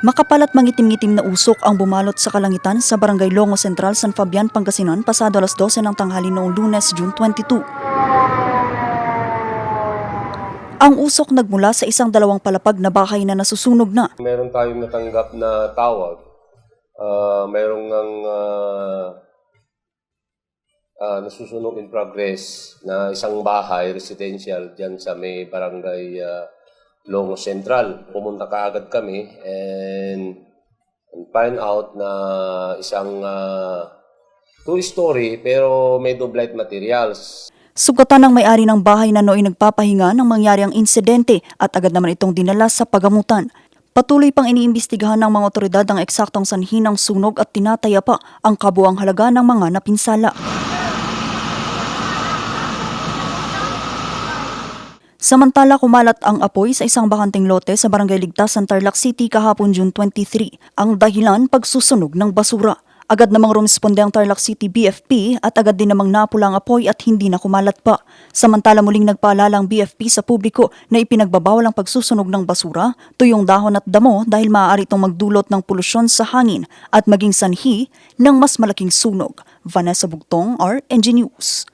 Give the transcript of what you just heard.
Makapal at mangitim-ngitim na usok ang bumalot sa kalangitan sa Barangay Longo Central, San Fabian, Pangasinan pasado alas 12 ng tanghali noong Lunes, June 22. Ang usok nagmula sa isang dalawang palapag na bahay na nasusunog na. Meron tayong natanggap na tawag. Merong nasusunog in progress na isang bahay, residential, dyan sa may barangay Longo Central. Pumunta kaagad kami and find out na isang two-story pero may double-light materials. Sugatan ng may-ari ng bahay na nooy nagpapahinga nang mangyari ang insidente at agad naman itong dinala sa pagamutan. Patuloy pang iniimbestigahan ng mga otoridad ang eksaktong sanhi ng sunog at tinataya pa ang kabuang halaga ng mga napinsala. Samantala, kumalat ang apoy sa isang bakanteng lote sa Barangay Ligtasan, Tarlac City kahapon June 23. Ang dahilan, pagsusunog ng basura. Agad namang rumisponde ang Tarlac City BFP at agad din namang napula ang apoy at hindi na kumalat pa. Samantala, muling nagpaalala ang BFP sa publiko na ipinagbabawal ang pagsusunog ng basura, tuyong dahon at damo dahil maaari itong magdulot ng polusyon sa hangin at maging sanhi ng mas malaking sunog. Vanessa Bugtong, RNG News.